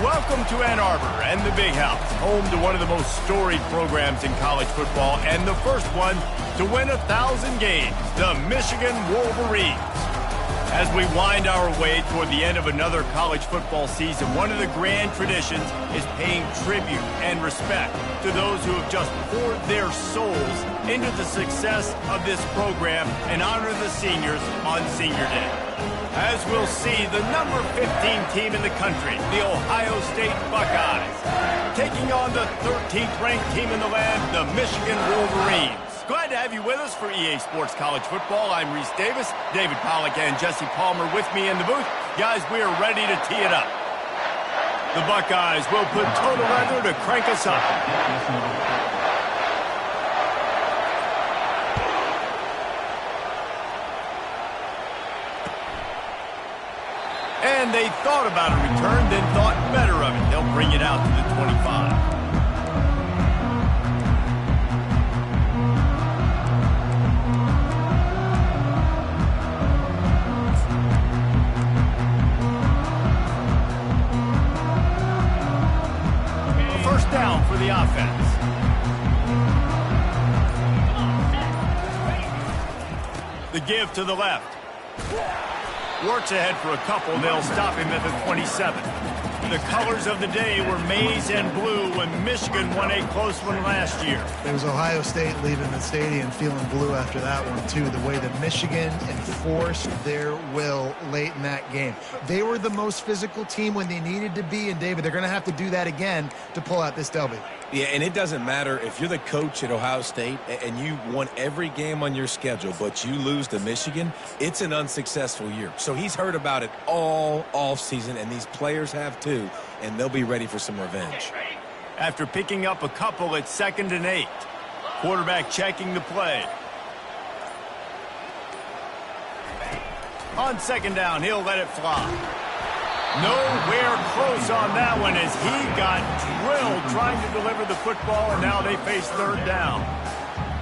Welcome to Ann Arbor and the Big House, home to one of the most storied programs in college football and the first one to win 1,000 games, the Michigan Wolverines. As we wind our way toward the end of another college football season, one of the grand traditions is paying tribute and respect to those who have just poured their souls into the success of this program and honor the seniors on Senior Day. As we'll see, the number 15 team in the country, the Ohio State Buckeyes, taking on the 13th ranked team in the land, the Michigan Wolverines. Glad to have you with us for EA Sports College Football. I'm Reese Davis, David Pollack, and Jesse Palmer with me in the booth. Guys, we are ready to tee it up. The Buckeyes will put total leather to crank us up. And they thought about a return, then thought better of it. They'll bring it out to the 25. First down for the offense. The give to the left. Works ahead for a couple. They'll stop him at the 27. The colors of the day were maize and blue when Michigan won a close one last year. It was Ohio State leaving the stadium feeling blue after that one, too. The way that Michigan enforced their will late in that game. They were the most physical team when they needed to be, and, David, they're going to have to do that again to pull out this W. Yeah, and it doesn't matter if you're the coach at Ohio State and you won every game on your schedule, but you lose to Michigan, it's an unsuccessful year. So he's heard about it all offseason, and these players have too, and they'll be ready for some revenge. After picking up a couple at 2nd and 8, quarterback checking the play. On 2nd down, he'll let it fly. Nowhere close on that one as he got drilled trying to deliver the football, and now they face 3rd down.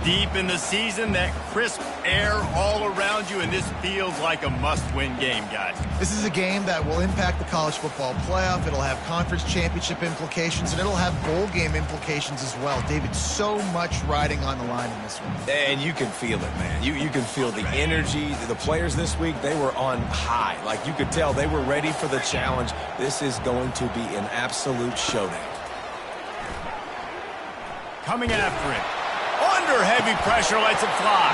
Deep in the season, that crisp air all around you, and this feels like a must-win game, guys. This is a game that will impact the college football playoff. It'll have conference championship implications, and it'll have bowl game implications as well. David, so much riding on the line in this one. And you can feel it, man. You can feel the energy. The players this week, they were on high. Like, you could tell they were ready for the challenge. This is going to be an absolute showdown. Coming after it. Under heavy pressure, lets it fly.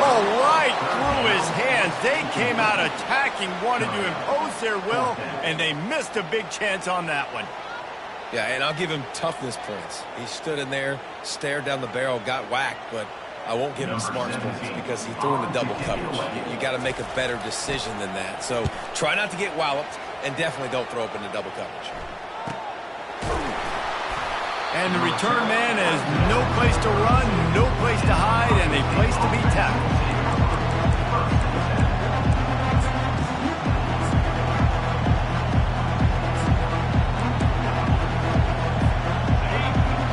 Oh, right through his hands. They came out attacking, wanted to impose their will, and they missed a big chance on that one. Yeah, and I'll give him toughness points. He stood in there, stared down the barrel, got whacked, but I won't give him smarts points because he threw into double coverage. You got to make a better decision than that. So try not to get walloped, and definitely don't throw up into double coverage. And the return man has no place to run, no place to hide, and a place to be tackled.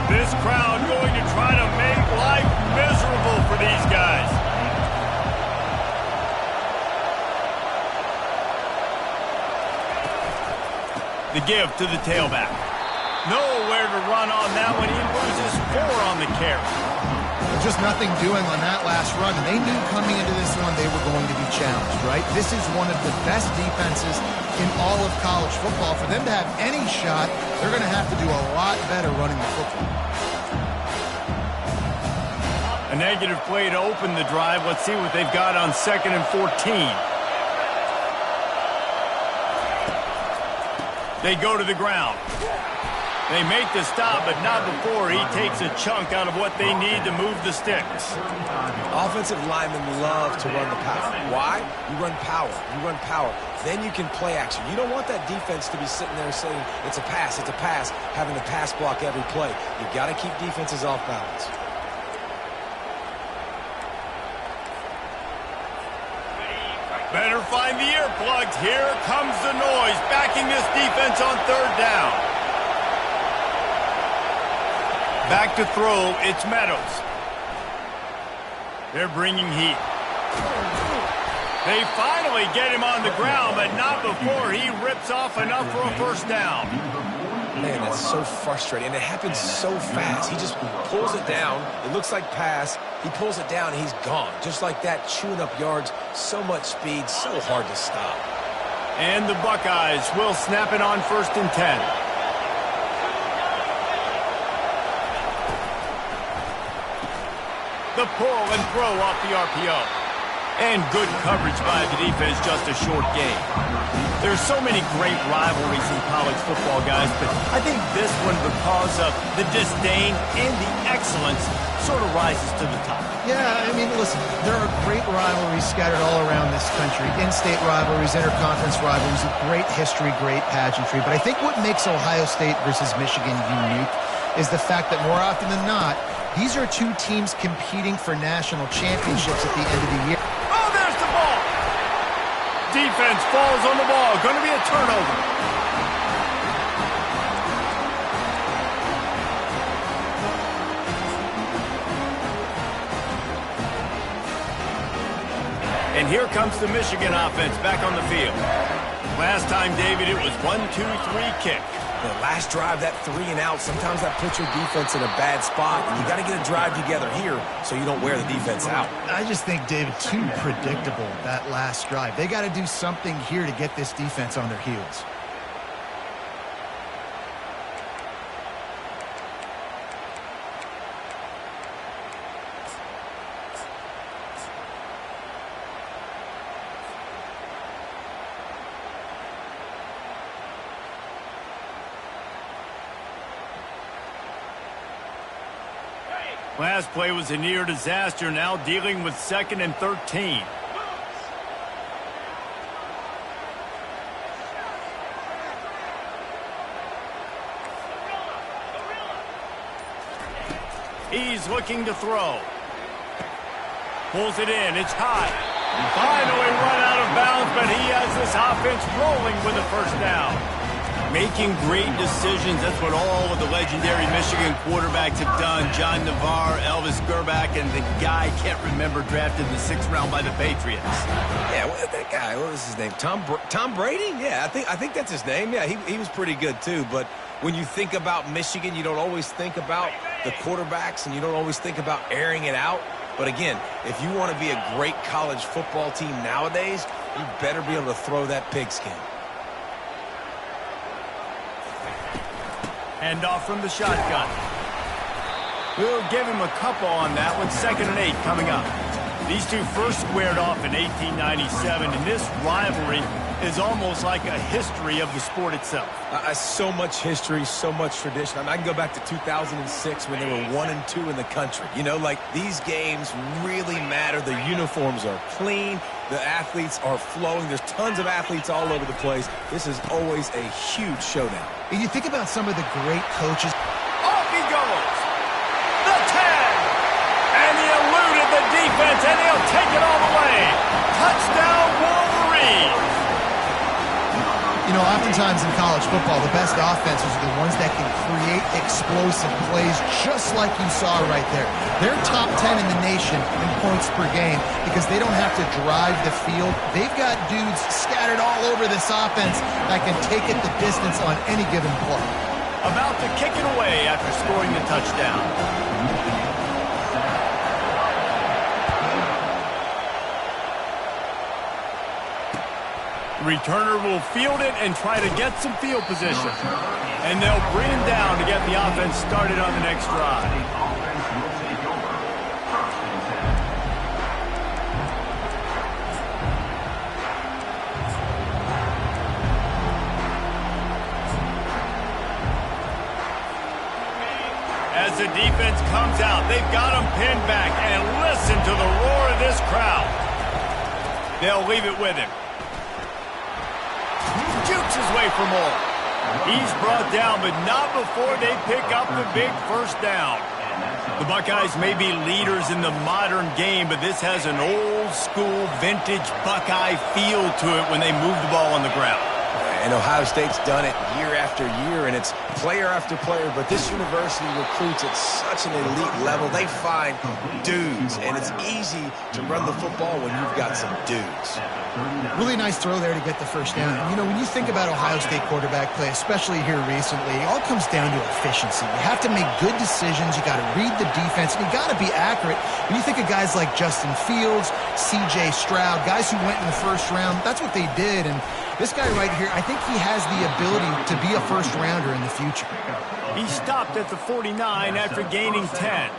This crowd going to try to make life miserable for these guys. The give to the tailback. Nowhere to run on that one. He loses 4 on the carry. Just nothing doing on that last run. They knew coming into this one they were going to be challenged, right? This is one of the best defenses in all of college football. For them to have any shot, they're going to have to do a lot better running the football. A negative play to open the drive. Let's see what they've got on 2nd and 14. They go to the ground. They make the stop, but not before he takes a chunk out of what they need to move the sticks. Offensive linemen love to run the power. Why? You run power. You run power. Then you can play action. You don't want that defense to be sitting there saying, it's a pass, having to pass block every play. You've got to keep defenses off balance. Better find the earplugs. Here comes the noise, backing this defense on 3rd down. Back to throw, it's Meadows. They're bringing heat. They finally get him on the ground, but not before he rips off enough for a first down. Man, that's so frustrating, and it happens so fast. He just pulls it down. It looks like pass. He pulls it down, and he's gone. Just like that, chewing up yards. So much speed, so hard to stop. And the Buckeyes will snap it on 1st and 10. The pull and throw off the RPO. And good coverage by the defense, just a short gain. There's so many great rivalries in college football, guys, but I think this one, because of the disdain and the excellence, sort of rises to the top. Yeah, I mean, listen, there are great rivalries scattered all around this country. In-state rivalries, interconference rivalries, great history, great pageantry. But I think what makes Ohio State versus Michigan unique is the fact that more often than not, these are two teams competing for national championships at the end of the year. Oh, there's the ball! Defense falls on the ball. Going to be a turnover. And here comes the Michigan offense back on the field. Last time, David, it was 1-2-3 kick. The last drive, that 3 and out, sometimes that puts your defense in a bad spot. And you got to get a drive together here so you don't wear the defense out. I just think, David, too predictable, that last drive. They got to do something here to get this defense on their heels. Last play was a near disaster, now dealing with 2nd and 13. He's looking to throw. Pulls it in, it's high. Finally run out of bounds, but he has this offense rolling with a first down. Making great decisions, that's what all of the legendary Michigan quarterbacks have done. John Navarre, Elvis Gerbach, and the guy, can't remember, drafted in the 6th round by the Patriots. Yeah, that guy, what was his name? Tom Brady? Yeah, I think that's his name. Yeah, he was pretty good too. But when you think about Michigan, you don't always think about the quarterbacks, and you don't always think about airing it out. But again, if you want to be a great college football team nowadays, you better be able to throw that pigskin. Hand off from the shotgun. We'll give him a couple on that one. 2nd and 8 coming up. These two first squared off in 1897, and this rivalry is almost like a history of the sport itself. So much history, so much tradition. I can go back to 2006 when they were 1-2 in the country. You know, like, these games really matter. The uniforms are clean. The athletes are flowing. There's tons of athletes all over the place. This is always a huge showdown. And you think about some of the great coaches. Off he goes. The 10. And he eluded the defense, and he'll take it all the way. Touchdown, Wolverine. You know, oftentimes in college football, the best offenses are the ones that can create explosive plays, just like you saw right there. They're top 10 in the nation in points per game because they don't have to drive the field. They've got dudes scattered all over this offense that can take it the distance on any given play. About to kick it away after scoring the touchdown. Returner will field it and try to get some field position. And they'll bring him down to get the offense started on the next drive. As the defense comes out, they've got him pinned back, and listen to the roar of this crowd. They'll leave it with him. Jukes his way for more. He's brought down, but not before they pick up the big first down. The Buckeyes may be leaders in the modern game, but this has an old-school, vintage Buckeye feel to it when they move the ball on the ground. And Ohio State's done it year after year, and it's player after player, but this university recruits at such an elite level. They find dudes, and it's easy to run the football when you've got some dudes. Really nice throw there to get the first down. And, you know, when you think about Ohio State quarterback play, especially here recently, it all comes down to efficiency. You have to make good decisions. You got to read the defense, and you got to be accurate. When you think of guys like Justin Fields, C.J. Stroud, guys who went in the first round, that's what they did. And this guy right here, I think he has the ability to be a first-rounder in the future. He stopped at the 49 after gaining 10.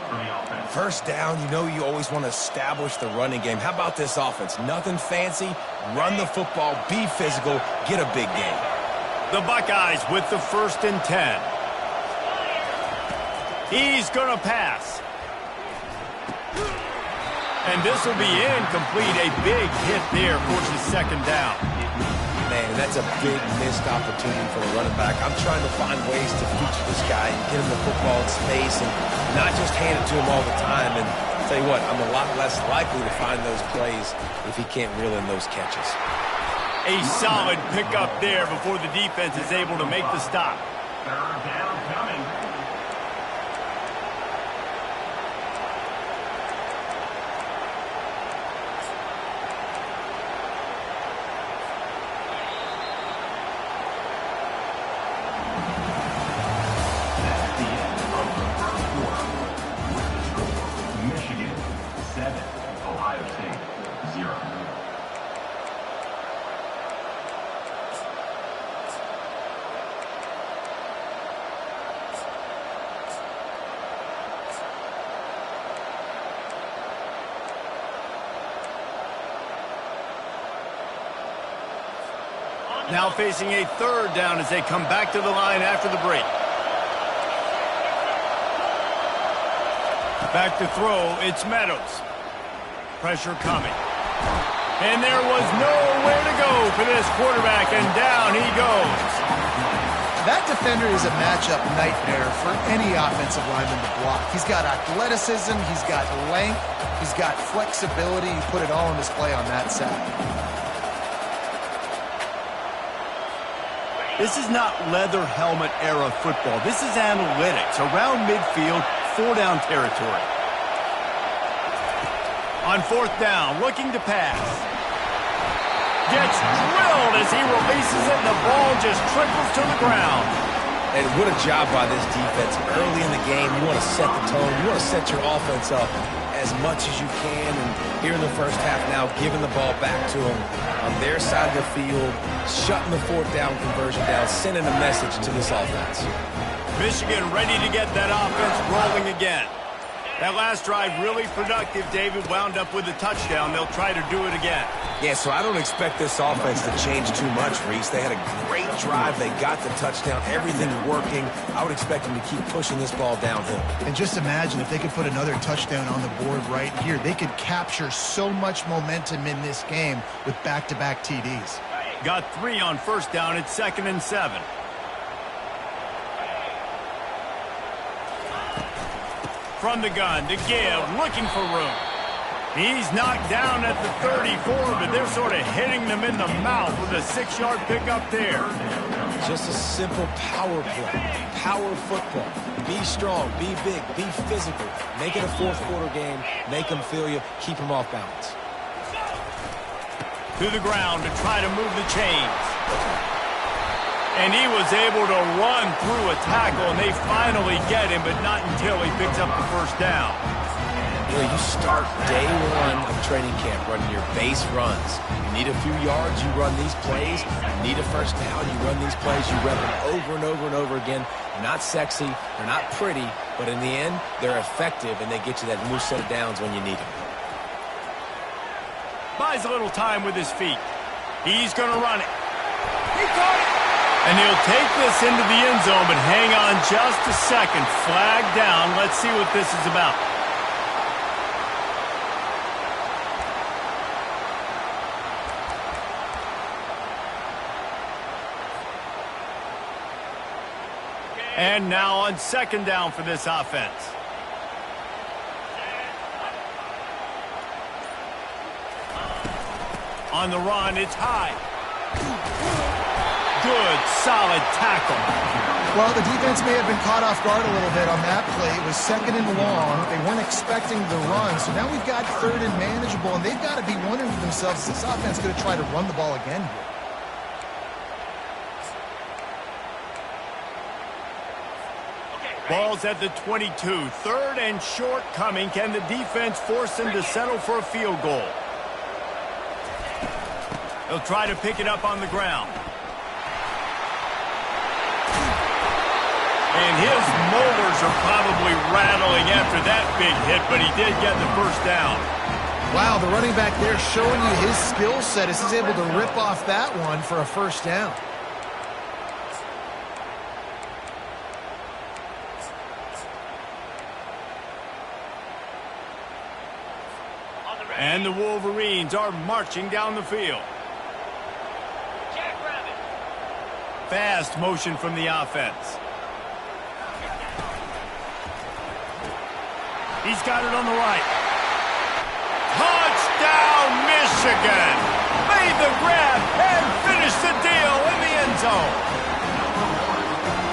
First down, you know you always want to establish the running game. How about this offense? Nothing fancy. Run the football, be physical, get a big gain. The Buckeyes with the 1st and 10. He's going to pass. And this will be incomplete. A big hit there forces the 2nd down. Man, that's a big missed opportunity for the running back. I'm trying to find ways to feature this guy and get him the football in space and not just hand it to him all the time. And I'll tell you what, I'm a lot less likely to find those plays if he can't reel in those catches. A solid pickup there before the defense is able to make the stop. 3rd down coming. Now facing a 3rd down as they come back to the line after the break. Back to throw, it's Meadows. Pressure coming. And there was nowhere to go for this quarterback, and down he goes. That defender is a matchup nightmare for any offensive lineman to block. He's got athleticism, he's got length, he's got flexibility. He put it all on display on that side. This is not leather helmet era football. This is analytics around midfield, 4-down territory. On 4th down, looking to pass. Gets drilled as he releases it, and the ball just trickles to the ground. And what a job by this defense. Early in the game, you want to set the tone. You want to set your offense up as much as you can. And here in the first half now, giving the ball back to them on their side of the field, shutting the 4th down conversion down, sending a message to this offense. Michigan ready to get that offense rolling again. That last drive really productive. David wound up with a touchdown. They'll try to do it again. Yeah, so I don't expect this offense to change too much, Reese. They had a great drive. They got the touchdown. Everything's working. I would expect them to keep pushing this ball downhill. And just imagine if they could put another touchdown on the board right here. They could capture so much momentum in this game with back-to-back TDs. Got 3 on 1st down. It's 2nd and 7. From the gun to give, looking for room. He's knocked down at the 34, but they're sort of hitting them in the mouth with a 6-yard pickup there. Just a simple power play. Power football. Be strong, be big, be physical. Make it a 4th quarter game. Make them feel you. Keep them off balance. To the ground to try to move the chains. And he was able to run through a tackle, and they finally get him, but not until he picks up the 1st down. You know, you start day 1 of training camp running your base runs. You need a few yards, you run these plays. You need a 1st down, you run these plays. You rep them over and over and over again. They're not sexy, they're not pretty, but in the end, they're effective, and they get you that new set of downs when you need them. Buys a little time with his feet. He's going to run it. He caught it. And he'll take this into the end zone, but hang on just a second. Flag down. Let's see what this is about. And now on 2nd down for this offense. On the run, it's high. Good, solid tackle. Well, the defense may have been caught off guard a little bit on that play. It was 2nd and long. They weren't expecting the run, so now we've got 3rd and manageable, and they've got to be wondering to themselves, is this offense going to try to run the ball again here? Ball's at the 22. 3rd and short coming. Can the defense force them to settle for a field goal? They'll try to pick it up on the ground. And his molars are probably rattling after that big hit, but he did get the first down. Wow, the running back there showing you his skill set as he's able to rip off that one for a first down. And the Wolverines are marching down the field. Fast motion from the offense. He's got it on the right. Touchdown, Michigan! Made the grab and finished the deal in the end zone.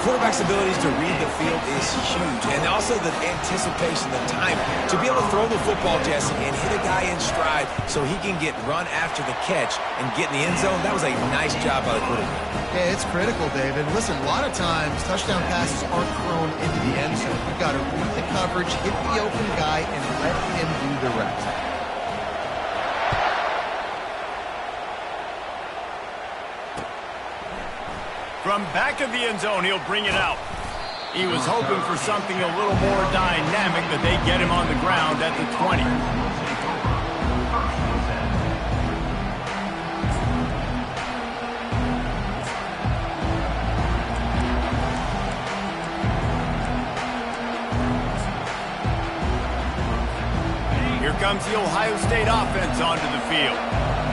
Quarterback's abilities to read the field is huge, and also the anticipation, the timing. To be able to throw the football, Jesse, and hit a guy in stride so he can get run after the catch and get in the end zone, that was a nice job by the quarterback. Yeah, it's critical, David. Listen, a lot of times touchdown passes aren't thrown into the end zone. You've got to read the coverage, hit the open guy, and let him do the rest. From back of the end zone, he'll bring it out. He was hoping for something a little more dynamic, but they get him on the ground at the 20. Here comes the Ohio State offense onto the field.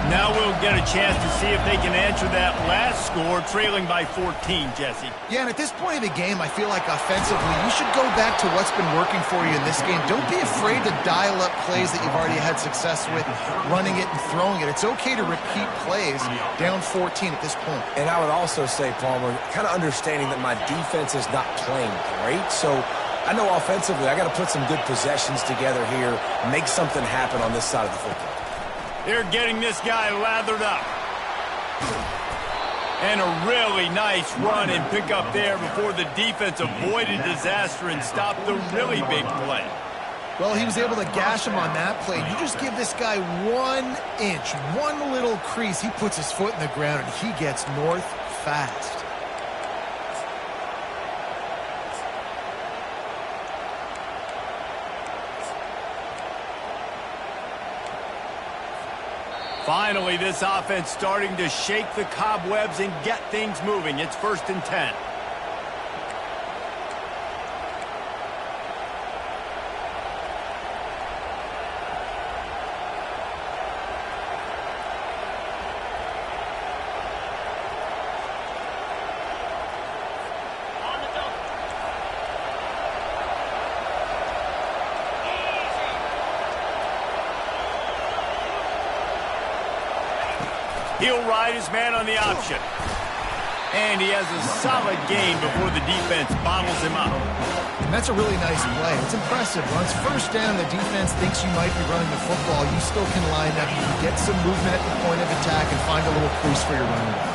Now we'll get a chance to see if they can answer that last score, trailing by 14, Jesse. Yeah, and at this point of the game, I feel like offensively, you should go back to what's been working for you in this game. Don't be afraid to dial up plays that you've already had success with, running it and throwing it. It's okay to repeat plays down 14 at this point. And I would also say, Palmer, kind of understanding that my defense is not playing great, so I know offensively I got to put some good possessions together here, make something happen on this side of the football. They're getting this guy lathered up. And a really nice run and pick up there before the defense avoided disaster and stopped the really big play. Well, he was able to gash him on that play. You just give this guy 1 inch, one little crease, he puts his foot in the ground and he gets north fast. Finally, this offense starting to shake the cobwebs and get things moving. It's 1st and 10. He'll ride his man on the option. And he has a solid gain before the defense bottles him up. And that's a really nice play. It's impressive. When it's 1st down, the defense thinks you might be running the football. You still can line up. You can get some movement at the point of attack and find a little crease for your running back.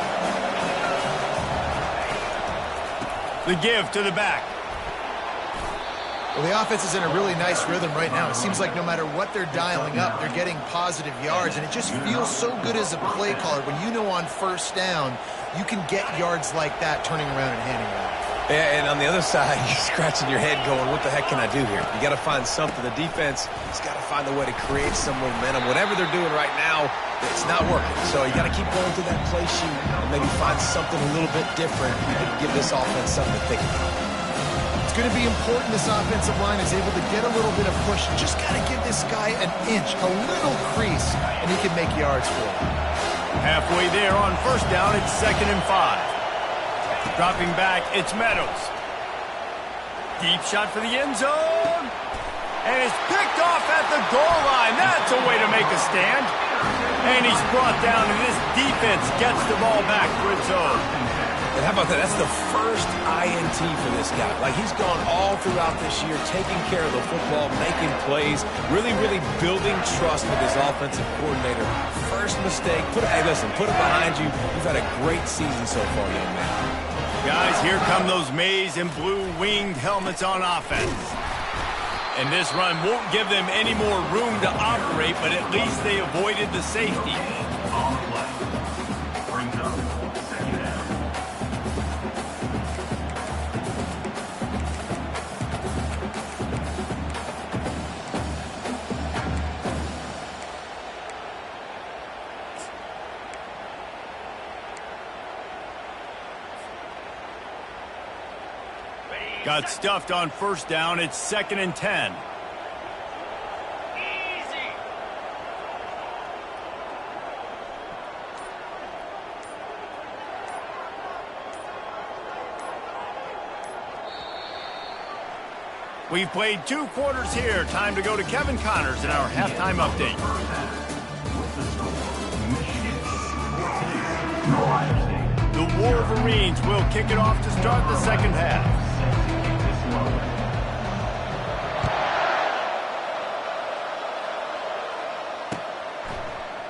The give to the back. Well, the offense is in a really nice rhythm right now. It seems like no matter what they're dialing up, they're getting positive yards, and it just feels so good as a play caller when you know on 1st down you can get yards like that turning around and handing it off. Yeah, and on the other side, you're scratching your head going, what the heck can I do here? You got to find something. The defense has got to find a way to create some momentum. Whatever they're doing right now, it's not working. So you got to keep going through that play sheet and maybe find something a little bit different and give this offense something to think about. It's going to be important this offensive line is able to get a little bit of push. You just got to give this guy an inch, a little crease, and he can make yards for it. Halfway there on 1st down, it's 2nd and 5. Dropping back, it's Meadows. Deep shot for the end zone. And it's picked off at the goal line. That's a way to make a stand. And he's brought down, and this defense gets the ball back for its own. And how about that? That's the first INT for this guy. Like, he's gone all throughout this year, taking care of the football, making plays, really, really building trust with his offensive coordinator. First mistake, hey, listen, put it behind you. You've had a great season so far, young man. Guys, here come those maize and blue winged helmets on offense. And this run won't give them any more room to operate, but at least they avoided the safety. Got stuffed on first down. It's 2nd and 10. We've played 2 quarters here. Time to go to Kevin Connors in our halftime update. The Wolverines will kick it off to start the second half.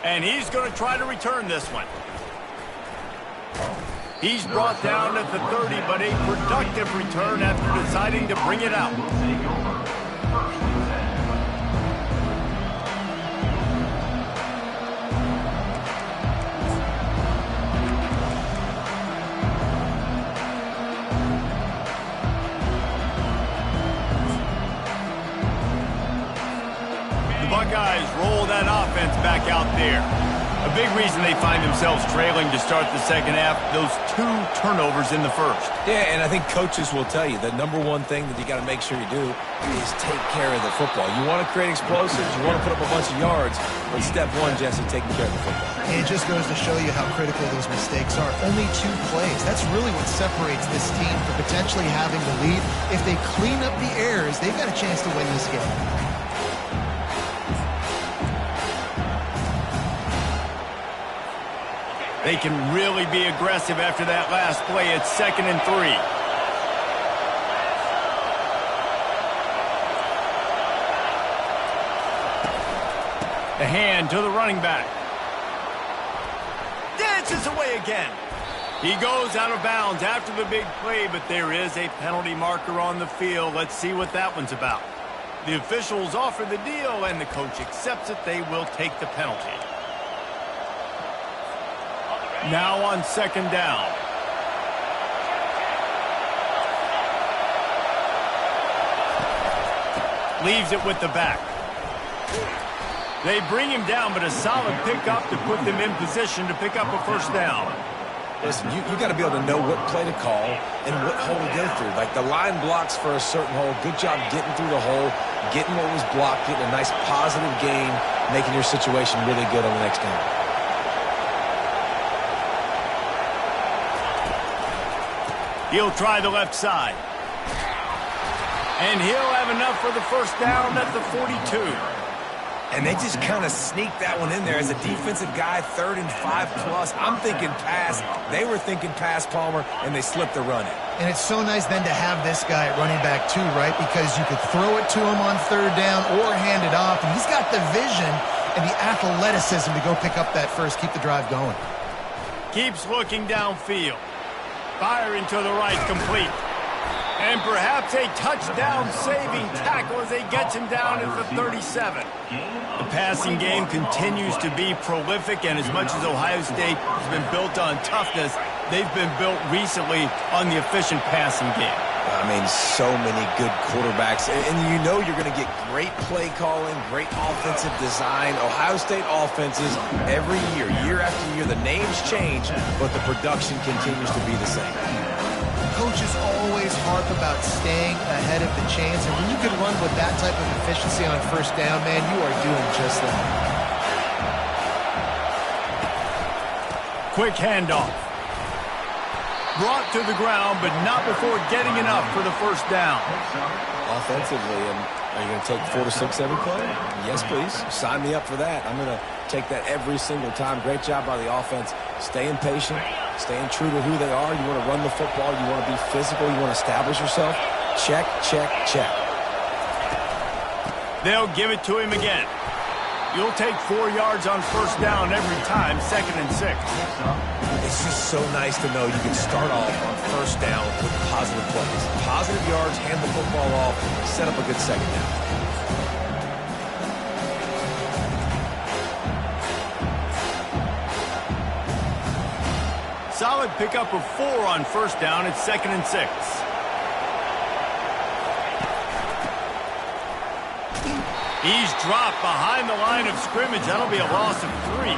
And he's going to try to return this one. He's brought down at the 30, but a productive return after deciding to bring it out. The Buckeyes roll that offense back out there. A big reason they find themselves trailing to start the second half, those 2 turnovers in the first. Yeah, and I think coaches will tell you the number one thing that you got to make sure you do is take care of the football. You want to create explosives, you want to put up a bunch of yards, but step one, Jesse, taking care of the football. And it just goes to show you how critical those mistakes are. Only 2 plays. That's really what separates this team from potentially having the lead. If they clean up the errors, they've got a chance to win this game. They can really be aggressive after that last play. It's 2nd and 3. The hand to the running back. Dances away again. He goes out of bounds after the big play, but there is a penalty marker on the field. Let's see what that one's about. The officials offer the deal, and the coach accepts it. They will take the penalty. Now on 2nd down. Leaves it with the back. They bring him down, but a solid pickup to put them in position to pick up a first down. Listen, you got to be able to know what play to call and what hole to go through. Like, the line blocks for a certain hole. Good job getting through the hole, getting what was blocked, getting a nice positive gain, making your situation really good on the next down. He'll try the left side. And he'll have enough for the first down at the 42. And they just kind of sneaked that one in there as a defensive guy, 3rd and 5+. I'm thinking pass. They were thinking pass, Palmer, and they slipped the run in. And it's so nice then to have this guy at running back too, right? Because you could throw it to him on 3rd down or hand it off. And he's got the vision and the athleticism to go pick up that first, keep the drive going. Keeps looking downfield. Firing to the right, complete. And perhaps a touchdown-saving tackle as he gets him down at the 37. The passing game continues to be prolific, and as much as Ohio State has been built on toughness, they've been built recently on the efficient passing game. I mean, so many good quarterbacks. And you know you're going to get great play calling, great offensive design. Ohio State offenses every year, year after year, the names change, but the production continues to be the same. Coaches always harp about staying ahead of the chains, and when you can run with that type of efficiency on first down, man, you are doing just that. Quick handoff. Brought to the ground, but not before getting enough for the first down. Offensively, are you going to take 4 to 6 every play? Yes, please. Sign me up for that. I'm going to take that every single time. Great job by the offense, Staying patient, staying true to who they are. You want to run the football. You want to be physical. You want to establish yourself. Check, check, check. They'll give it to him again. You'll take 4 yards on first down every time, 2nd and 6. It's just so nice to know you can start off on first down with positive plays. Positive yards, hand the football off, set up a good second down. Solid pickup of 4 on first down. It's 2nd and 6. He's dropped behind the line of scrimmage. That'll be a loss of 3.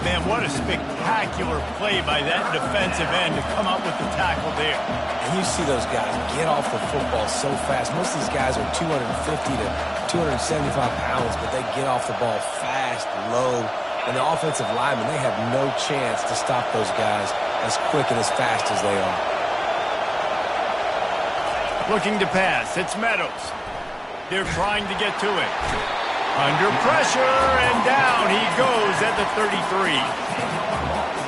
Man, what a spectacular play by that defensive end to come up with the tackle there. And you see those guys get off the football so fast. Most of these guys are 250 to 275 pounds, but they get off the ball fast, low. And the offensive linemen, they have no chance to stop those guys as quick and as fast as they are. Looking to pass. It's Meadows. They're trying to get to it. Under pressure, and down he goes at the 33.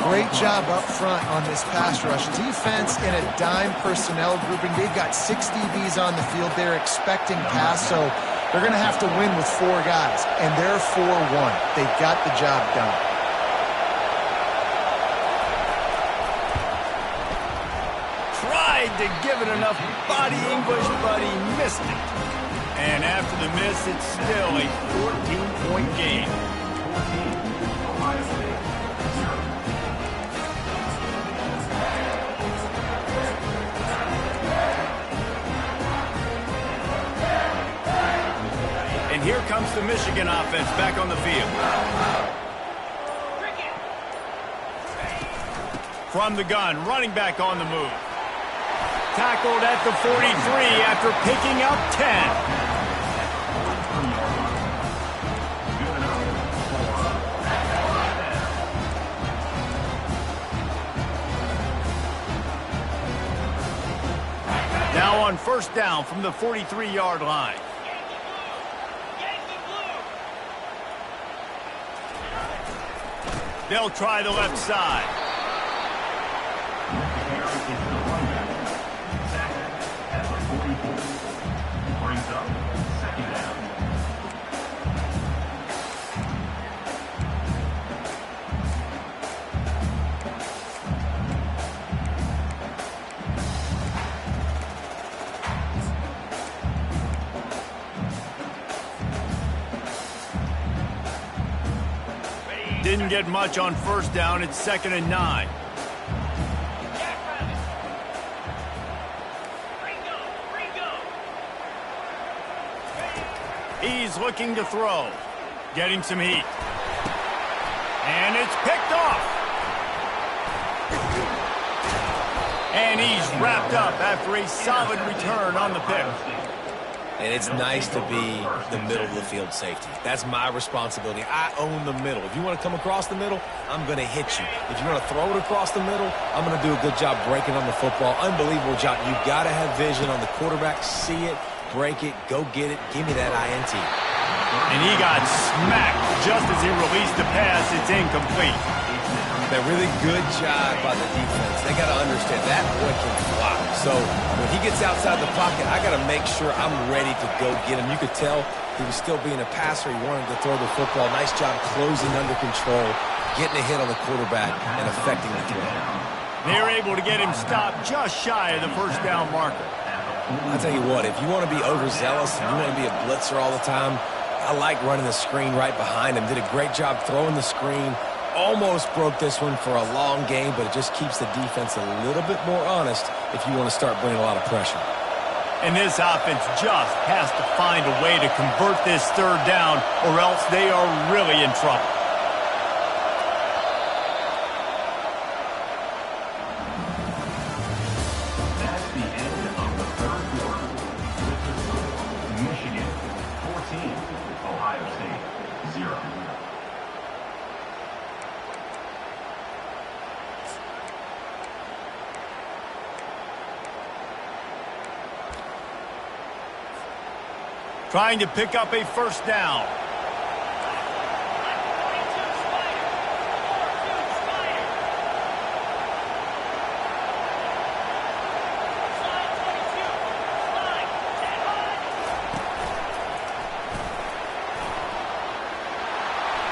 Great job up front on this pass rush. Defense in a dime personnel grouping. They've got 6 DBs on the field. They're expecting pass, so they're going to have to win with 4 guys, and they're 4-1. They've got the job done. Tried to give it enough body English, but he missed it. And after the miss, it's still a 14-point game. And here comes the Michigan offense back on the field. From the gun, running back on the move. Tackled at the 43 after picking up 10. Now on first down from the 43-yard line. They'll try the left side. Didn't get much on first down. It's 2nd and 9. He's looking to throw. Getting some heat. And it's picked off. And he's wrapped up after a solid return on the pick. And it's nice to be the middle of the field safety. That's my responsibility. I own the middle. If you want to come across the middle, I'm going to hit you. If you want to throw it across the middle, I'm going to do a good job breaking on the football. Unbelievable job. You've got to have vision on the quarterback. See it, break it, go get it. Give me that INT. And he got smacked just as he released the pass. It's incomplete. A really good job by the defense. They got to understand that boy can fly. So when he gets outside the pocket, I got to make sure I'm ready to go get him. You could tell he was still being a passer. He wanted to throw the football. Nice job closing under control, getting a hit on the quarterback, and affecting the throw. They're able to get him stopped just shy of the first down marker. I'll tell you what, if you want to be overzealous, if you want to be a blitzer all the time, I like running the screen right behind him. Did a great job throwing the screen. Almost broke this one for a long game, but it just keeps the defense a little bit more honest if you want to start bringing a lot of pressure. And this offense just has to find a way to convert this third down, or else they are really in trouble. That's the end of the third quarter. Michigan 14, Ohio State 0. Trying to pick up a first down.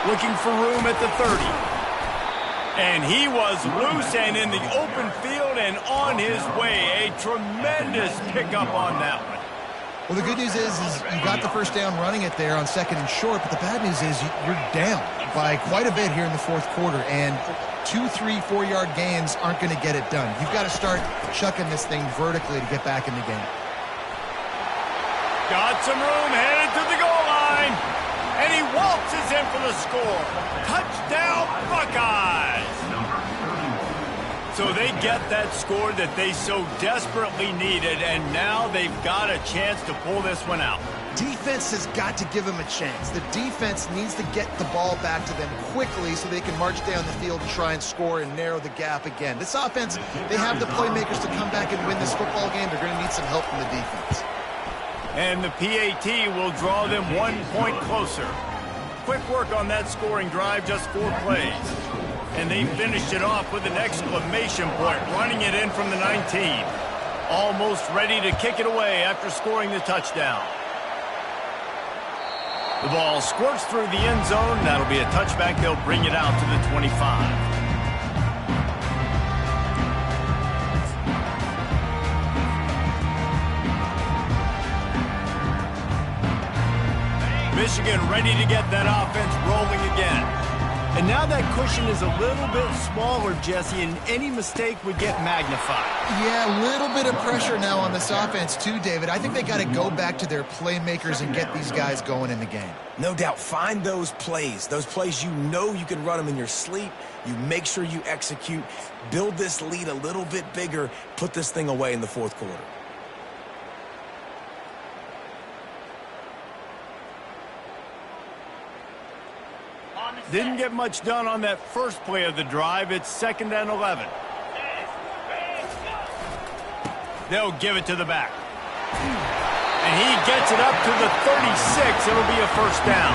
looking for room at the 30. And he was loose and in the open field and on his way. A tremendous pickup on that one. Well, the good news is you got the first down running it there on 2nd and short, but the bad news is you're down by quite a bit here in the 4th quarter, and 2, 3, 4-yard gains aren't going to get it done. You've got to start chucking this thing vertically to get back in the game. Got some room, headed to the goal line, and he waltzes in for the score. Touchdown, Buckeyes! So they get that score that they so desperately needed, and now they've got a chance to pull this one out. Defense has got to give them a chance. The defense needs to get the ball back to them quickly so they can march down the field and try and score and narrow the gap again. This offense, they have the playmakers to come back and win this football game. They're going to need some help from the defense. And the PAT will draw them 1 point closer. Quick work on that scoring drive, just 4 plays. And they finished it off with an exclamation point, running it in from the 19. Almost ready to kick it away after scoring the touchdown. The ball squirts through the end zone. That'll be a touchback. They'll bring it out to the 25. Michigan ready to get that offense rolling again. And now that cushion is a little bit smaller, Jesse, and any mistake would get magnified. Yeah, a little bit of pressure now on this offense too, David. I think they got to go back to their playmakers and get these guys going in the game. No doubt. Find those plays you know you can run them in your sleep. You make sure you execute. Build this lead a little bit bigger. Put this thing away in the 4th quarter. Didn't get much done on that first play of the drive. It's 2nd and 11. They'll give it to the back. And he gets it up to the 36. It'll be a first down.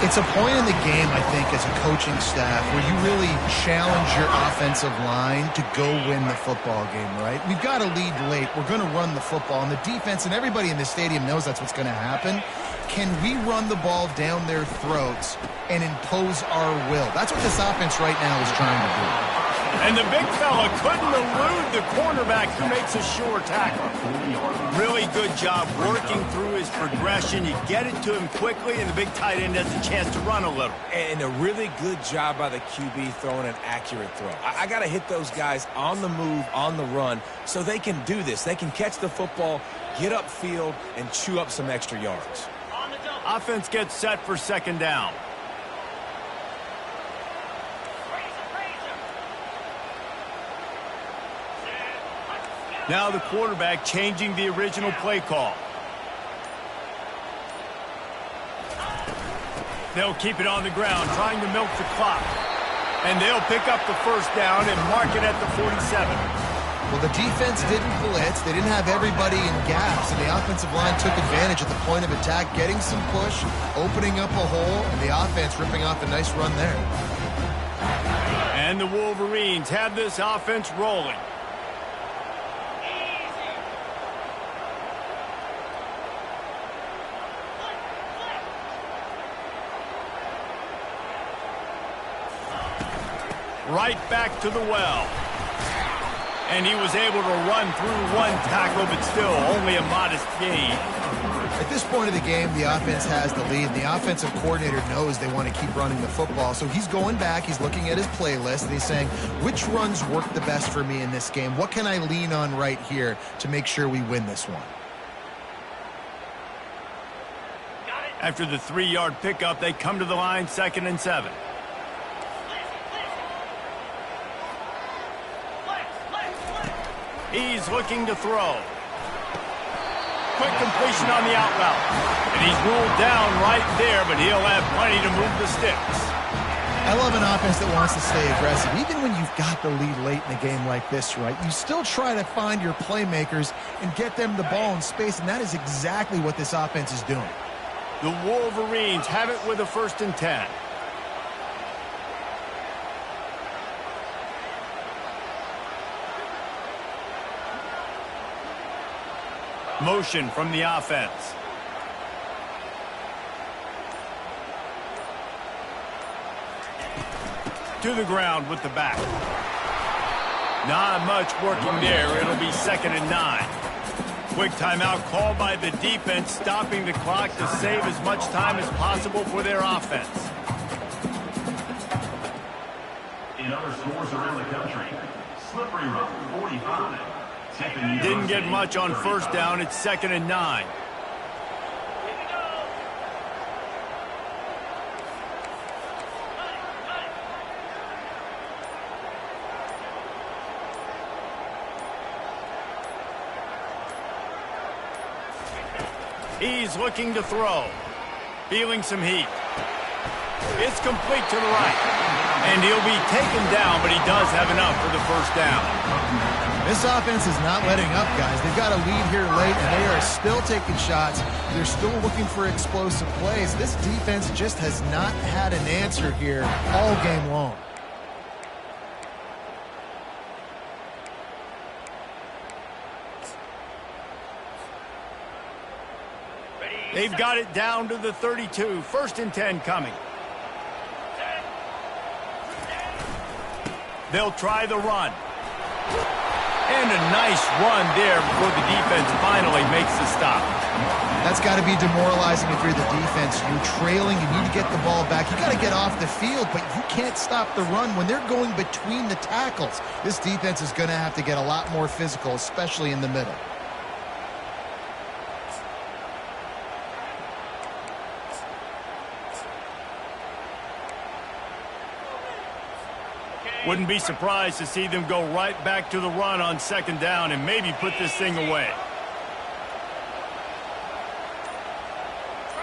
It's a point in the game, I think, as a coaching staff where you really challenge your offensive line to go win the football game, right? We've got to lead late. We're going to run the football. And the defense and everybody in the stadium knows that's what's going to happen. Can we run the ball down their throats and impose our will? That's what this offense right now is trying to do. And the big fella couldn't elude the cornerback who makes a sure tackle. Really good job working through his progression. You get it to him quickly, and the big tight end has a chance to run a little. And a really good job by the QB throwing an accurate throw. I got to hit those guys on the move, on the run, so they can do this. They can catch the football, get upfield, and chew up some extra yards. Offense gets set for 2nd down. Now the quarterback changing the original play call. They'll keep it on the ground, trying to milk the clock. And they'll pick up the first down and mark it at the 47. Well, the defense didn't blitz. They didn't have everybody in gaps, and the offensive line took advantage at the point of attack, getting some push, opening up a hole, and the offense ripping off a nice run there. And the Wolverines have this offense rolling. Right back to the well. And he was able to run through 1 tackle, but still only a modest gain. At this point of the game, the offense has the lead. The offensive coordinator knows they want to keep running the football. So he's going back, he's looking at his playlist, and he's saying, which runs work the best for me in this game? What can I lean on right here to make sure we win this one? After the 3-yard pickup, they come to the line, 2nd and 7. He's looking to throw. Quick completion on the out route. And he's ruled down right there, but he'll have plenty to move the sticks. I love an offense that wants to stay aggressive. Even when you've got the lead late in a game like this, right, you still try to find your playmakers and get them the ball in space, and that is exactly what this offense is doing. The Wolverines have it with a 1st and 10. Motion from the offense. to the ground with the back. Not much working there. It'll be 2nd and 9. Quick timeout called by the defense, stopping the clock to save as much time as possible for their offense. In other stores around the country, Slippery Road 45. Didn't get much on 1st down. It's 2nd and 9. He's looking to throw. Feeling some heat. It's complete to the right. And he'll be taken down, but he does have enough for the 1st down. This offense is not letting up, guys. They've got a lead here late, and they are still taking shots. They're still looking for explosive plays. This defense just has not had an answer here all game long. They've got it down to the 32. 1st and 10 coming. They'll try the run. And a nice run there before the defense finally makes the stop. That's got to be demoralizing if you're the defense. You're trailing, you need to get the ball back. You got to get off the field, but you can't stop the run when they're going between the tackles. This defense is going to have to get a lot more physical, especially in the middle. Wouldn't be surprised to see them go right back to the run on 2nd down and maybe put this thing away.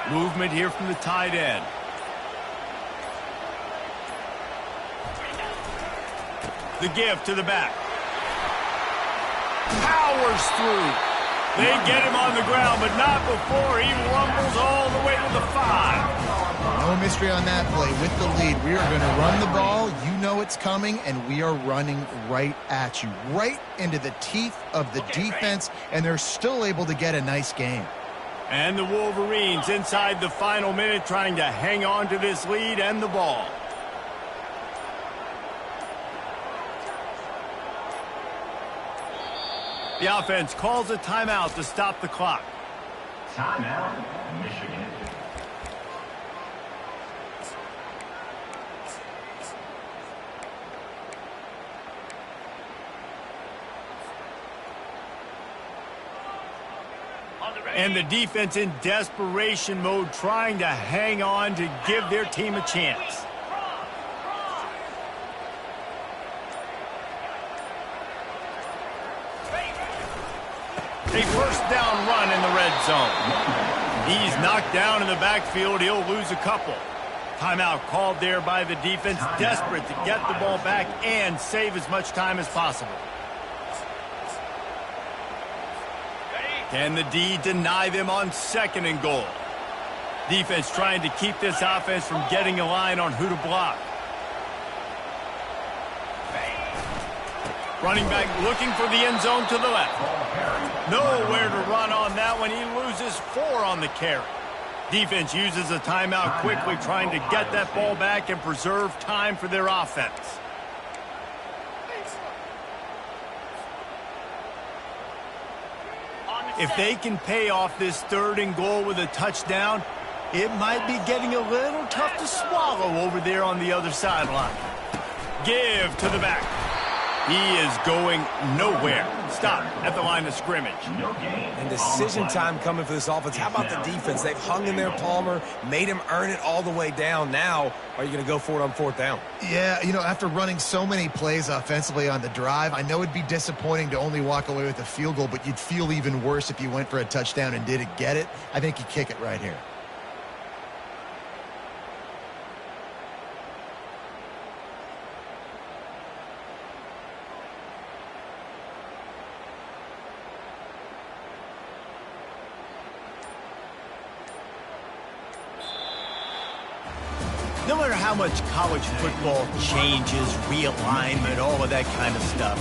Movement here from the tight end. The give to the back. Powers through. They get him on the ground, but not before he rumbles all the way to the 5. No mystery on that play. With the lead, we are going to run the ball. You know it's coming, and we are running right at you, right into the teeth of the defense, and they're still able to get a nice game. And the Wolverines inside the final minute trying to hang on to this lead and the ball. The offense calls a timeout to stop the clock. Timeout, Michigan. And the defense in desperation mode, trying to hang on to give their team a chance. A 1st down run in the red zone. He's knocked down in the backfield. He'll lose a couple. Timeout called there by the defense, desperate to get the ball back and save as much time as possible. Can the D deny them on 2nd and goal? Defense trying to keep this offense from getting a line on who to block. Running back looking for the end zone to the left. Nowhere to run on that one. He loses 4 on the carry. Defense uses a timeout quickly, trying to get that ball back and preserve time for their offense. If they can pay off this 3rd and goal with a touchdown, it might be getting a little tough to swallow over there on the other sideline. Give to the back. He is going nowhere. Stop at the line of scrimmage. And decision time coming for this offense. How about the defense? They've hung in there, Palmer, made him earn it all the way down. Now, are you going to go for it on 4th down? Yeah, you know, after running so many plays offensively on the drive, I know it'd be disappointing to only walk away with a field goal, but you'd feel even worse if you went for a touchdown and didn't get it. I think you kick it right here. No matter how much college football changes, realignment, all of that kind of stuff,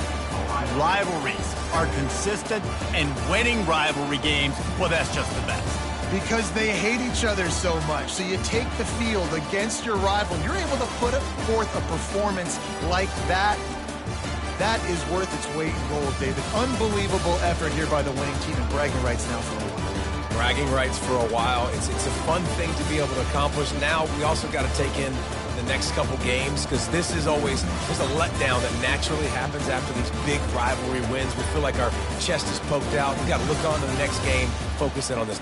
rivalries are consistent, and winning rivalry games, well, that's just the best. Because they hate each other so much. So you take the field against your rival. You're able to put forth a performance like that. That is worth its weight in gold, David. Unbelievable effort here by the winning team, and bragging rights now for a while. Bragging rights for a while. It's a fun thing to be able to accomplish. Now we also got to take in the next couple games, because this is always, there's a letdown that naturally happens after these big rivalry wins. We feel like our chest is poked out. We got to look on to the next game, focus in on this